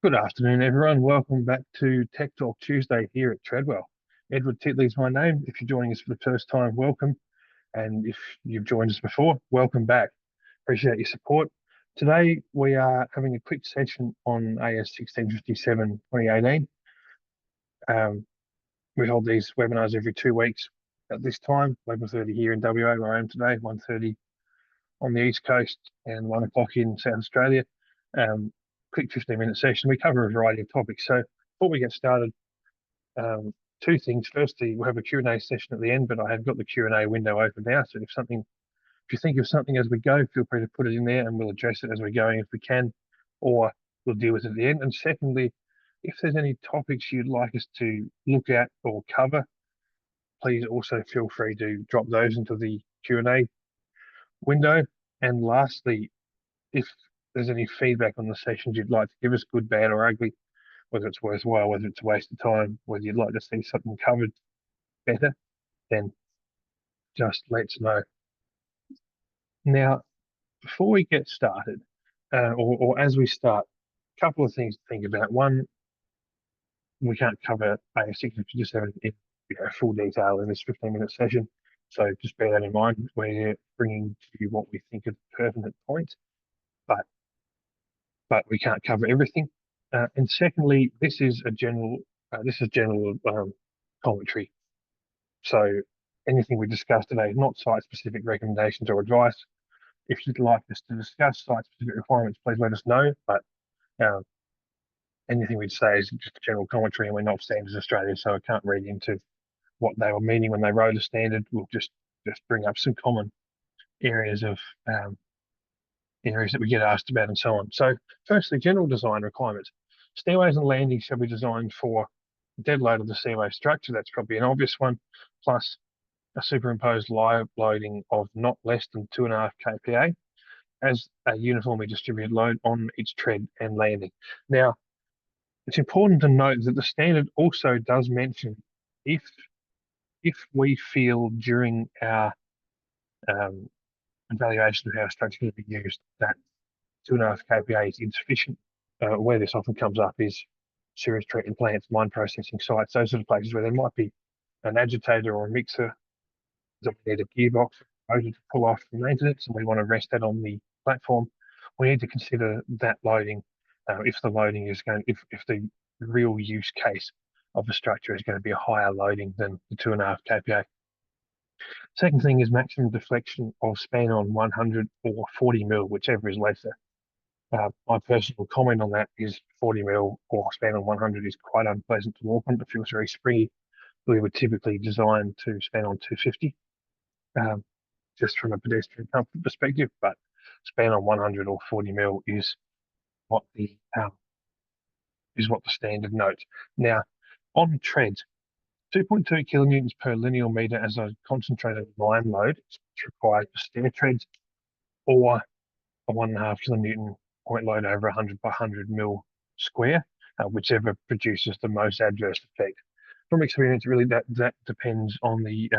Good afternoon, everyone. Welcome back to Tech Talk Tuesday here at Treadwell. Edward Titley is my name. If you're joining us for the first time, welcome. And if you've joined us before, welcome back. Appreciate your support. Today, we are having a quick session on AS1657 2018. We hold these webinars every 2 weeks at this time, 11:30 here in WA, where I am today, 1:30 on the East Coast, and 1 o'clock in South Australia. Quick 15-minute session. We cover a variety of topics. So before we get started, two things. Firstly, we'll have a Q&A session at the end, but I have got the Q&A window open now. So if you think of something as we go, feel free to put it in there and we'll address it as we're going if we can, or we'll deal with it at the end. And secondly, if there's any topics you'd like us to look at or cover, please also feel free to drop those into the Q&A window. And lastly, if there's any feedback on the sessions you'd like to give us, good, bad, or ugly, whether it's worthwhile, whether it's a waste of time, whether you'd like to see something covered better, then just let us know. Now, before we get started, or as we start, a couple of things to think about. One, we can't cover AS1657 in full detail in this 15-minute session, so just bear that in mind. We're bringing to you what we think are pertinent points, but we can't cover everything. And secondly, this is general commentary. So anything we discuss today is not site-specific recommendations or advice. If you'd like us to discuss site-specific requirements, please let us know. But anything we'd say is just a general commentary, and we're not Standards Australia, so I can't read into what they were meaning when they wrote a standard. We'll just bring up some common areas of areas that we get asked about and so on. So firstly, general design requirements. Stairways and landings shall be designed for dead load of the stairway structure. That's probably an obvious one, plus a superimposed live loading of not less than 2.5 kPa as a uniformly distributed load on each tread and landing. Now, it's important to note that the standard also does mention if we feel during our evaluation of how structure can be used that 2.5 kPa is insufficient. Where this often comes up is sewage treatment plants, mine processing sites, those sort of places where there might be an agitator or a mixer that we need a gearbox to pull off for maintenance, and we want to rest that on the platform. We need to consider that loading if the loading is going, if the real use case of the structure is going to be a higher loading than the 2.5 kPa. Second thing is maximum deflection of span on 100 or 40 mil, whichever is lesser. My personal comment on that is 40 mil or span on 100 is quite unpleasant to walk on. It feels very springy. We would typically design to span on 250, just from a pedestrian comfort perspective. But span on 100 or 40 mil is what the standard notes. Now, on treads, 2.2 kilonewtons per linear meter as a concentrated line load is required for stair treads, or a 1.5 kilonewton point load over 100 by 100 mil square, whichever produces the most adverse effect. From experience, really that depends on the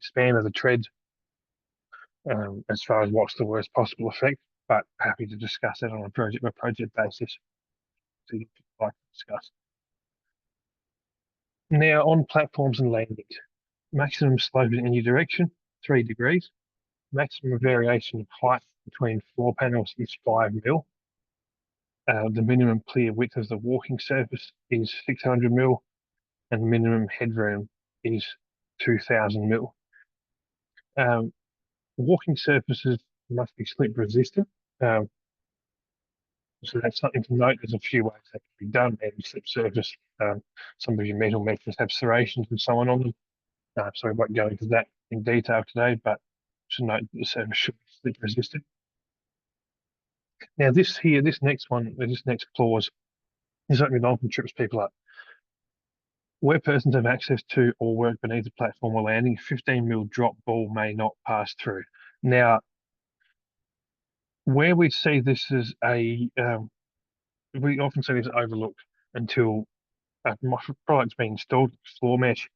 span of the tread as far as what's the worst possible effect. But happy to discuss that on a project by project basis. So you'd like to discuss. Now on platforms and landings, maximum slope in any direction 3 degrees. Maximum variation of height between floor panels is 5 mil. The minimum clear width of the walking surface is 600 mil, and the minimum headroom is 2,000 mil. Walking surfaces must be slip resistant. So that's something to note. There's a few ways that can be done. Any slip surface, some of your metal meshes have serrations and so on them. So we won't go into that in detail today, but to note that the surface should be slip resistant. Now this next clause is something that often trips people up. Where persons have access to or work beneath the platform or landing, 15 mil drop ball may not pass through. Now, where we see this as we often see this overlooked until a product's being installed, floor mesh,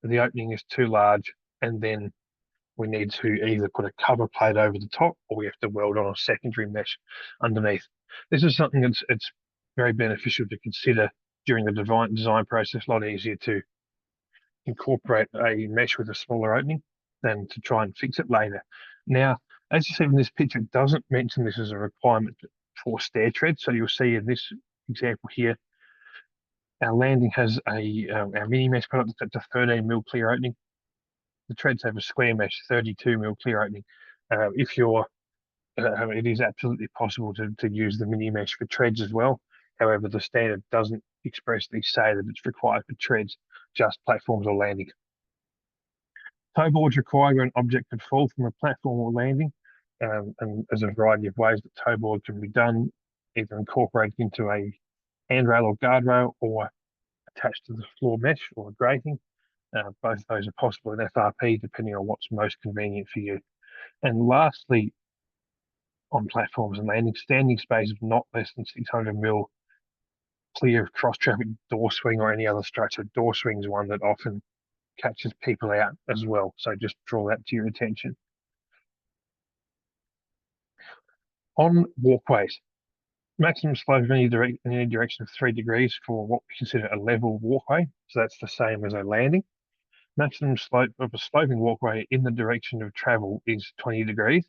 the opening is too large, and then we need to either put a cover plate over the top or we have to weld on a secondary mesh underneath. This is something that's it's very beneficial to consider during the design process. A lot easier to incorporate a mesh with a smaller opening than to try and fix it later. Now, as you see in this picture, it doesn't mention this as a requirement for stair tread. So you'll see in this example here, our landing has our mini mesh product that's a 13mm clear opening. The treads have a square mesh 32mm clear opening. If you're, it is absolutely possible to use the mini mesh for treads as well. However, the standard doesn't expressly say that it's required for treads, just platforms or landing. Toe boards required where an object could fall from a platform or landing, and there's a variety of ways that toe board can be done, either incorporated into a handrail or guardrail or attached to the floor mesh or grating. Both of those are possible in FRP depending on what's most convenient for you. And lastly, on platforms and landing, standing space of not less than 600mm clear of cross-traffic door swing or any other structure. Door swing is one that often catches people out as well, so just draw that to your attention. On walkways, maximum slope in any direction of 3 degrees for what we consider a level walkway, so that's the same as a landing. Maximum slope of a sloping walkway in the direction of travel is 20 degrees,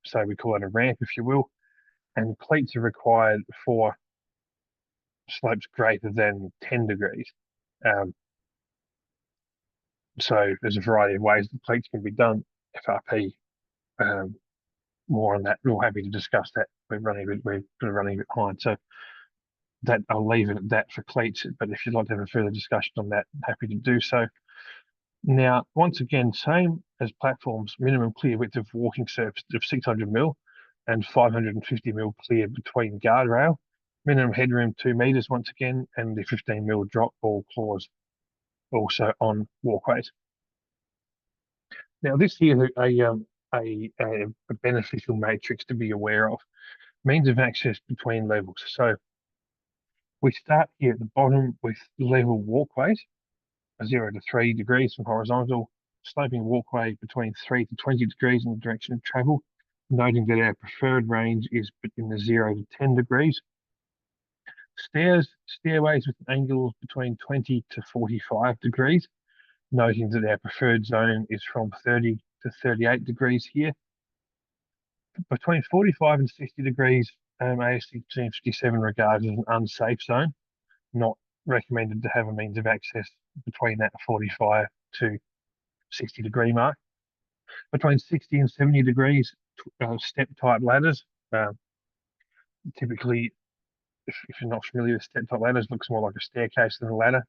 so we call it a ramp, if you will, and cleats are required for slopes greater than 10 degrees. So there's a variety of ways that cleats can be done. FRP, more on that. We're happy to discuss that. We're running a bit behind, so that I'll leave it at that for cleats. But if you'd like to have a further discussion on that, I'm happy to do so. Now, once again, same as platforms, minimum clear width of walking surface of 600mm and 550mm clear between guardrail. Minimum headroom 2 meters once again, and the 15mm drop ball clause also on walkways. Now, this here is a beneficial matrix to be aware of. Means of access between levels. So we start here at the bottom with level walkways, 0 to 3 degrees from horizontal, sloping walkway between 3 to 20 degrees in the direction of travel, noting that our preferred range is in the 0 to 10 degrees. Stairways with angles between 20 to 45 degrees, noting that our preferred zone is from 30 to 38 degrees here. Between 45 and 60 degrees, AS1657 regards as an unsafe zone, not recommended to have a means of access between that 45 to 60 degree mark. Between 60 and 70 degrees, step type ladders. Typically, if you're not familiar with step type ladders, looks more like a staircase than a ladder,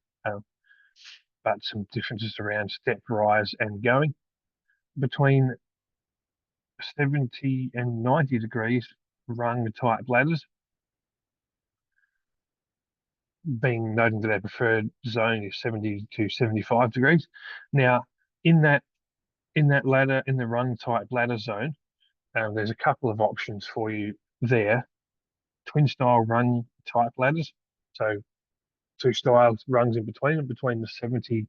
but some differences around step rise and going. Between 70 and 90 degrees, rung type ladders, being noting that our preferred zone is 70 to 75 degrees. Now, in that ladder, in the rung type ladder zone, there's a couple of options for you there. Twin style rung type ladders, so 2 styles rungs in between them, between the 70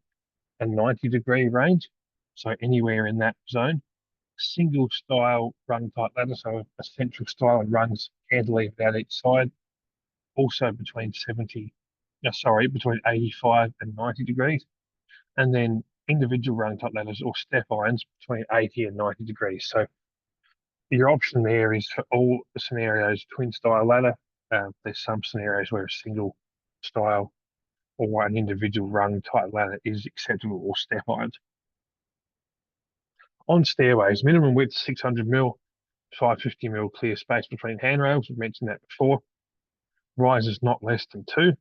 and 90 degree range, so anywhere in that zone. Single style rung type ladder, so a central style and rungs cantilevered out each side, also between 85 and 90 degrees, and then individual rung type ladders or step irons between 80 and 90 degrees. So your option there is for all the scenarios, twin style ladder. There's some scenarios where a single style or an individual rung type ladder is acceptable, or step irons. On stairways, minimum width 600mm, 550mm clear space between handrails. We've mentioned that before. Rises not less than 2.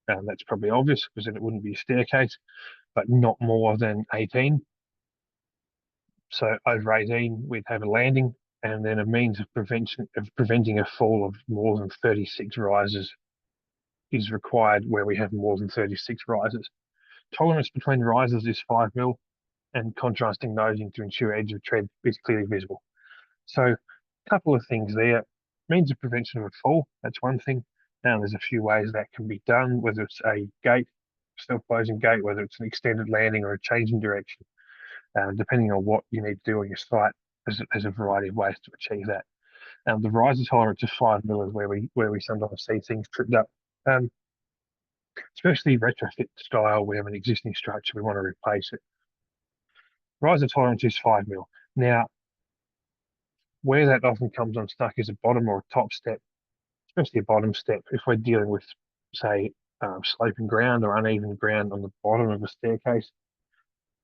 That's probably obvious because then it wouldn't be a staircase, but not more than 18. So over 18, we'd have a landing, and then a means of preventing a fall of more than 36 rises is required where we have more than 36 rises. Tolerance between rises is 5mm, and contrasting nosing to ensure edge of tread is clearly visible. So a couple of things there. Means of prevention of a fall, that's one thing. Now there's a few ways that can be done, whether it's a gate, self-closing gate, whether it's an extended landing or a change in direction. depending on what you need to do on your site. There's a variety of ways to achieve that. The riser tolerance of 5 mil is where we sometimes see things tripped up. Especially retrofit style, we have an existing structure, we want to replace it. Riser tolerance is 5 mil. Now, where that often comes unstuck is a bottom or a top step, especially a bottom step. If we're dealing with, say, sloping ground or uneven ground on the bottom of a staircase,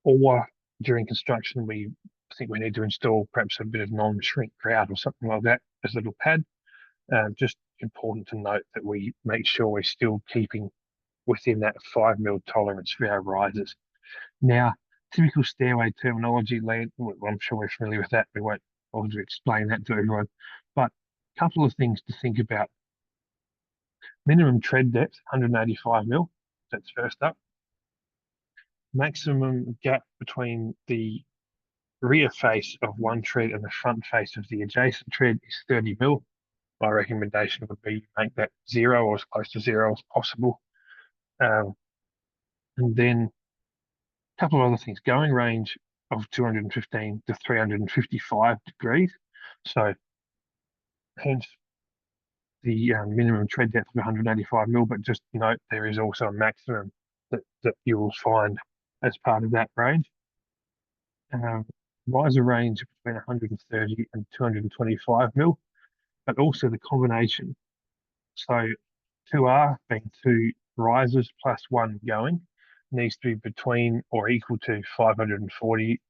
or during construction, we think we need to install perhaps a bit of non-shrink grout or something like that as a little pad. Just important to note that we make sure we're still keeping within that 5 mil tolerance for our risers. Now, typical stairway terminology, I'm sure we're familiar with that. We won't bother to explain that to everyone. But a couple of things to think about. Minimum tread depth, 185 mil. That's first up. Maximum gap between the rear face of one tread and the front face of the adjacent tread is 30 mil. My recommendation would be make that 0 or as close to 0 as possible. And then a couple of other things. Going range of 215 to 355 degrees. So hence the minimum tread depth of 185 mil, but just note there is also a maximum that you will find as part of that range. Riser range between 130 and 225 mil, but also the combination. So 2R being 2 risers plus 1 going needs to be between or equal to 540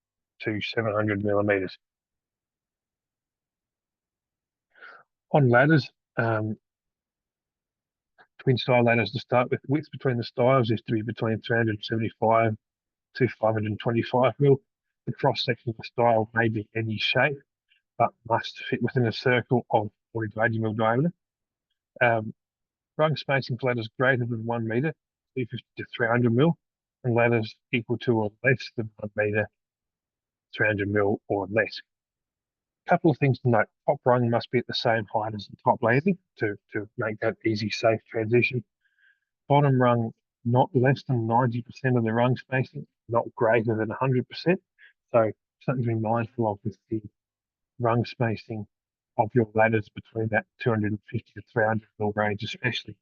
to 700 millimeters. On ladders, twin style ladders to start with, width between the styles is to be between 375 to 525 mil. The cross section of the style may be any shape, but must fit within a circle of 40 to 80 mil diameter. Rung spacing for ladders greater than 1 meter, 250 to 300 mil, and ladders equal to or less than 1 meter, 300 mil or less. Couple of things to note. Top rung must be at the same height as the top landing to make that easy, safe transition. Bottom rung, not less than 90% of the rung spacing, not greater than 100%. So something to be mindful of with the rung spacing of your ladders between that 250 to 300 mil range, especially,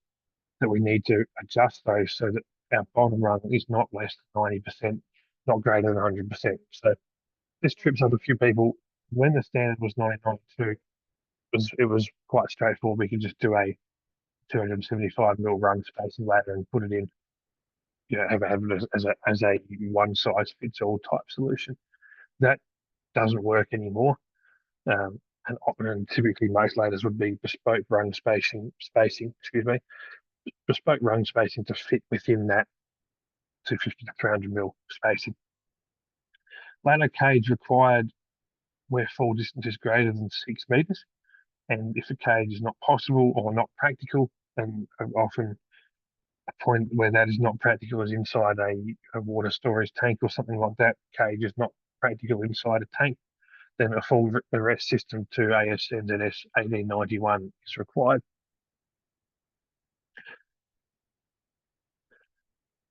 that we need to adjust those so that our bottom rung is not less than 90%, not greater than 100%. So this trips up a few people. When the standard was 1992, it was quite straightforward. We could just do a 275 mil rung spacing ladder and put it in, have it as a one size fits all type solution. That doesn't work anymore. And typically most ladders would be bespoke rung spacing, bespoke rung spacing to fit within that 250 to 300 mil spacing. Ladder cage required where fall distance is greater than 6 meters. And if the cage is not possible or not practical, then often a point where that is not practical is inside a water storage tank or something like that. Cage is not practical inside a tank, then a full arrest system to AS1657 1891 is required.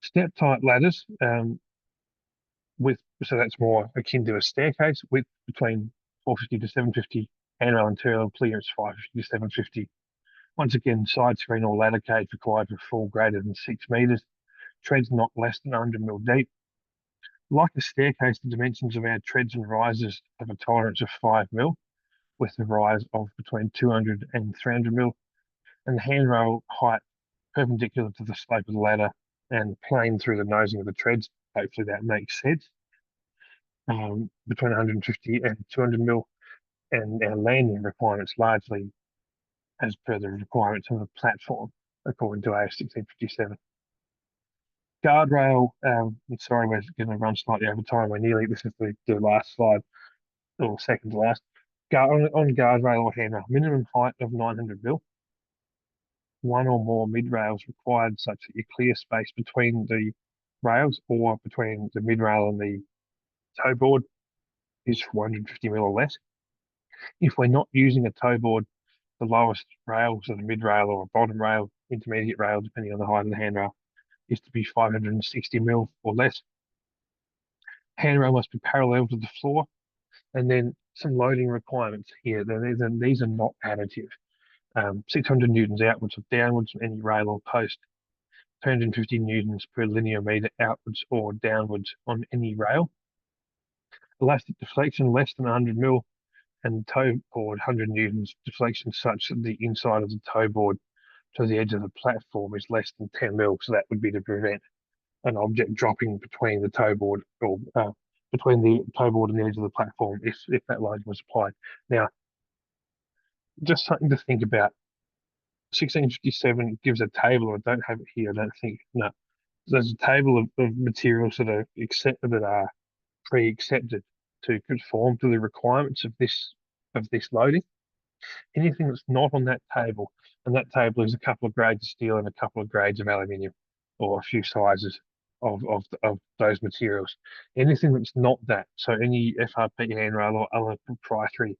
Step type ladders, so that's more akin to a staircase, width between 450 to 750, handrail interior clearance 550 to 750. Once again, side screen or ladder cage required for fall greater than 6 meters. Treads not less than 100 mil deep. Like the staircase, the dimensions of our treads and risers have a tolerance of 5 mil, with the rise of between 200 and 300 mil, and the handrail height perpendicular to the slope of the ladder and plane through the nosing of the treads. Hopefully that makes sense. Between 150 and 200 mil, and our landing requirements largely as per the requirements of the platform, according to AS1657. Guardrail, sorry, we're going to run slightly over time. This is the last slide, or second to last. On guardrail or handrail, minimum height of 900 mil. One or more mid rails required such that you clear space between the rails or between the mid rail and the toe board is 450 mil or less. If we're not using a toe board, the lowest rail, so the mid rail or a bottom rail, intermediate rail, depending on the height of the handrail, is to be 560 mil or less. Handrail must be parallel to the floor, and then some loading requirements here. These are not additive. 600 newtons outwards or downwards on any rail or post, 250 newtons per linear meter outwards or downwards on any rail. Elastic deflection less than 100 mil, and toe board 100 newtons deflection such that the inside of the toe board to the edge of the platform is less than 10 mil. So that would be to prevent an object dropping between the toe board or between the toe board and the edge of the platform if that load was applied. Now, just something to think about. 1657 gives a table. I don't have it here. I don't think. No, there's a table of materials that are pre-accepted to conform to the requirements of this loading. Anything that's not on that table, and that table is a couple of grades of steel and a couple of grades of aluminium, or a few sizes of those materials. Anything that's not that, so any FRP handrail or other proprietary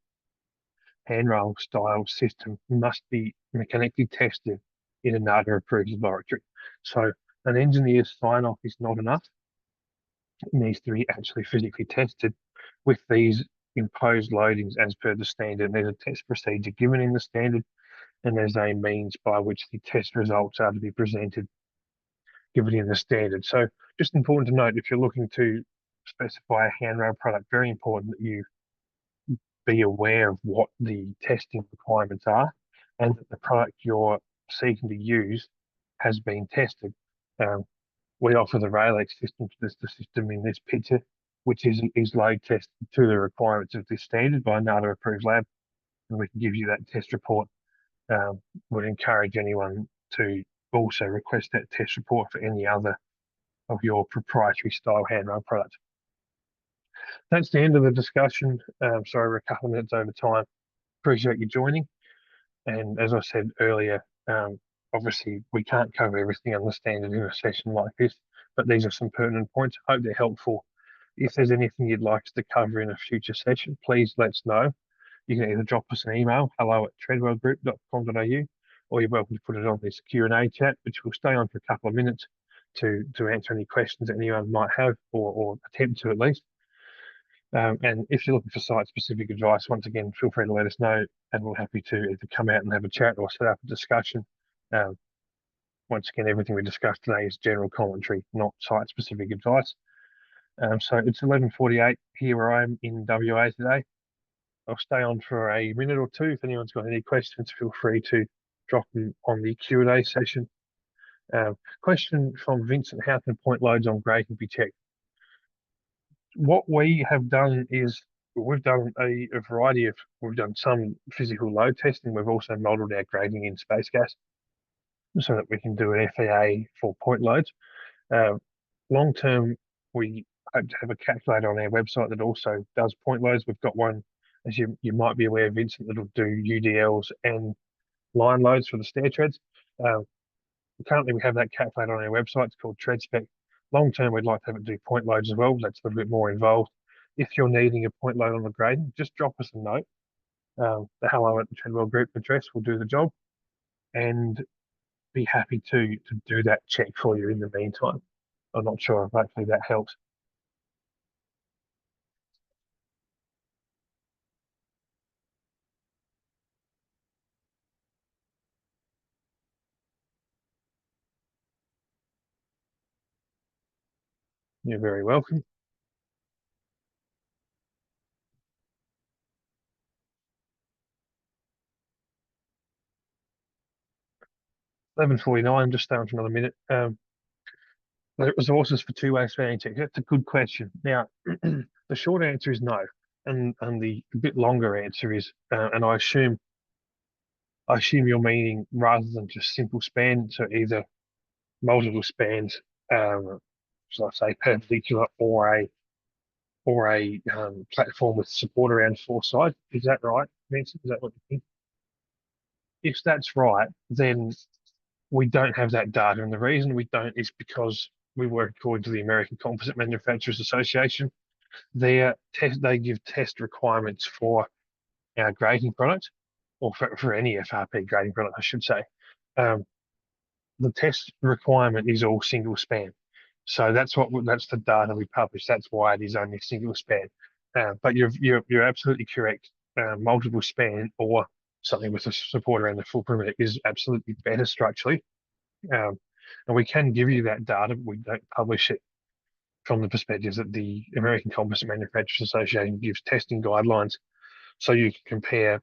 handrail style system must be mechanically tested in a NADA approved laboratory. So an engineer's sign off is not enough. It needs to be actually physically tested with these imposed loadings as per the standard. There's a test procedure given in the standard, and there's a means by which the test results are to be presented given in the standard. So just important to note, if you're looking to specify a handrail product, very important that you be aware of what the testing requirements are and that the product you're seeking to use has been tested. We offer the Rail-X system, the system in this picture, which is load tested to the requirements of this standard by a NADA approved lab, and we can give you that test report. Would encourage anyone to also request that test report for any other of your proprietary style handrail products. That's the end of the discussion. Sorry, we're a couple of minutes over time. Appreciate you joining. And as I said earlier, obviously we can't cover everything on the standard in a session like this, but these are some pertinent points. I hope they're helpful. If there's anything you'd like us to cover in a future session, please let us know. You can either drop us an email, hello@treadwellgroup.com.au, or you're welcome to put it on this Q&A chat, which will stay on for a couple of minutes to answer any questions that anyone might have, or attempt to at least. And if you're looking for site-specific advice, once again, feel free to let us know, and we're happy to either come out and have a chat or set up a discussion. Once again, everything we discussed today is general commentary, not site-specific advice. So it's 11:48 here where I am in WA today. I'll stay on for a minute or two. If anyone's got any questions, feel free to drop them on the Q&A session. Question from Vincent: how can point loads on grading be checked? What we have done is we've done we've done some physical load testing. We've also modeled our grading in space gas so that we can do an FAA for point loads. Long term, we hope to have a calculator on our website that also does point loads. We've got one, as you might be aware, Vincent, that'll do UDLs and line loads for the stair treads. Currently, we have that calculator on our website. It's called TreadSpec. Long term, we'd like to have it do point loads as well. That's a little bit more involved. If you're needing a point load on the grading, just drop us a note. The hello@Treadwell Group address will do the job, and be happy to do that check for you in the meantime. I'm not sure if hopefully that helps. You're very welcome. $11.49, just stay on for another minute. Resources for two-way spanning check. That's a good question. Now, the short answer is no, and the bit longer answer is, and I assume you're meaning rather than just simple span, so either multiple spans, so I say perpendicular, or a platform with support around four sides. Is that right, Vincent? Is that what you think? If that's right, then we don't have that data, and the reason we don't is because we work according to the American Composite Manufacturers Association. They give test requirements for our grading product, or for any FRP grading product, I should say. The test requirement is all single span. So that's the data we publish. That's why it is only a single span. But you're absolutely correct. Multiple span or something with a support around the full perimeter is absolutely better structurally. And we can give you that data, but we don't publish it from the perspective that the American Composite Manufacturers Association gives testing guidelines, so you can compare,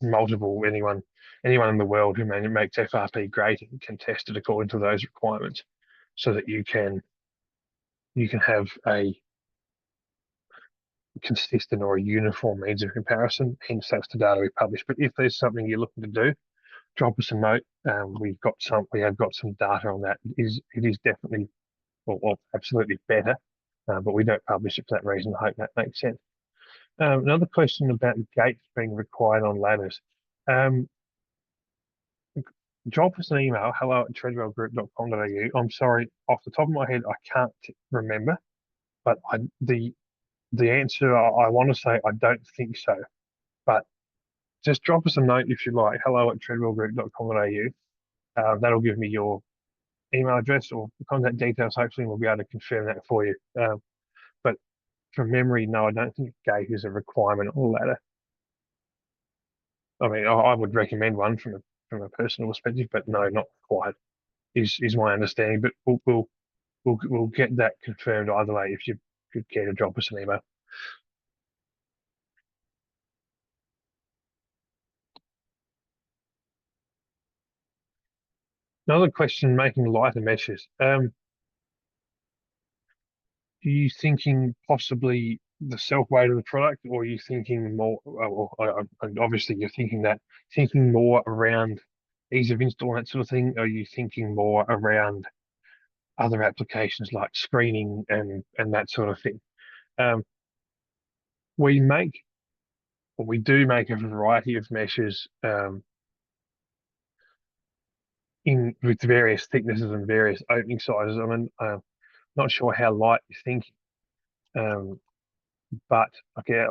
multiple anyone in the world who makes FRP grading can test it according to those requirements, so that you can have a consistent or a uniform means of comparison. Hence, that's the data we publish. But if there's something you're looking to do, drop us a note. We have got some data on that. It is definitely or absolutely better, but we don't publish it for that reason. I hope that makes sense. Another question about gates being required on ladders. Drop us an email, hello@treadwellgroup.com.au. I'm sorry, off the top of my head, I can't remember, but the answer, I want to say I don't think so. But just drop us a note if you like, hello@treadwellgroup.com.au. That'll give me your email address or contact details, hopefully, and we'll be able to confirm that for you. But from memory, no, I don't think a gate is a requirement on a ladder. I mean, I would recommend one from a personal perspective, but no, not required. Is my understanding. But we'll get that confirmed either way if you could care to drop us an email. Another question: making lighter meshes. Are you thinking possibly the self weight of the product, or are you thinking more? Well, obviously, you're thinking more around ease of install and that sort of thing. Or are you thinking more around other applications like screening and that sort of thing? Um, we make, or we do make a variety of meshes in with various thicknesses and various opening sizes. I mean, not sure how light you're thinking. But okay,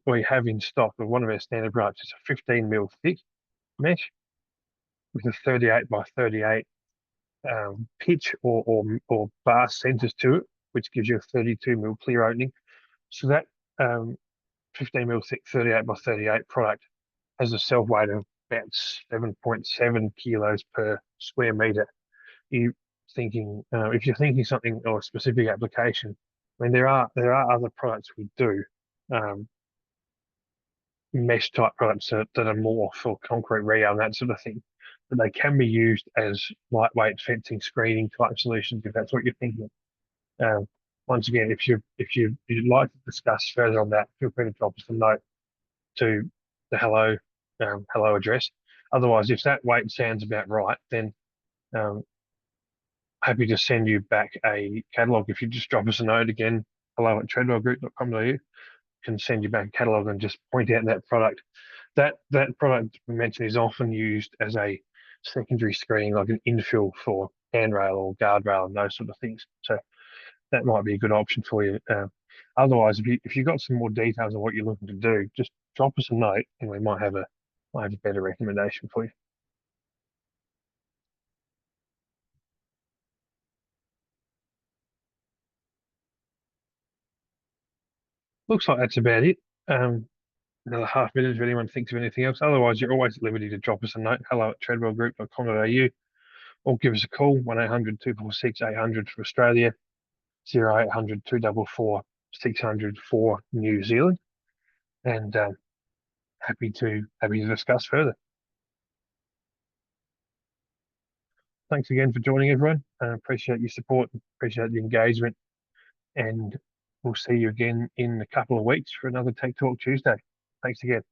we have in stock of one of our standard products. It's a 15 mil thick mesh with a 38 by 38 pitch or bar centers to it, which gives you a 32 mil clear opening. So that 15 mil thick 38 by 38 product has a self weight of about 7.7 kilos per square meter. You thinking if you're thinking something or a specific application, I mean there are other products we do. Mesh type products that are more for concrete reo and that sort of thing. But they can be used as lightweight fencing screening type solutions if that's what you're thinking. Once again, if you'd like to discuss further on that, feel free to drop us a note to the hello address. Otherwise, if that weight sounds about right, then happy to send you back a catalogue. If you just drop us a note again, hello@treadwellgroup.com.au, can send you back a catalogue and just point out that product. That product we mentioned is often used as a secondary screen, like an infill for handrail or guardrail and those sort of things. So that might be a good option for you. Otherwise, if you've got some more details on what you're looking to do, just drop us a note and we might have a better recommendation for you. Looks like that's about it. Another half minute if anyone thinks of anything else. Otherwise, you're always at liberty to drop us a note, hello@treadwellgroup.com.au, or give us a call, 1-800-246-800 for Australia, 0800-244-600 for New Zealand, and happy to discuss further. Thanks again for joining, everyone. Appreciate your support, appreciate the engagement, and we'll see you again in a couple of weeks for another Tech Talk Tuesday. Thanks again.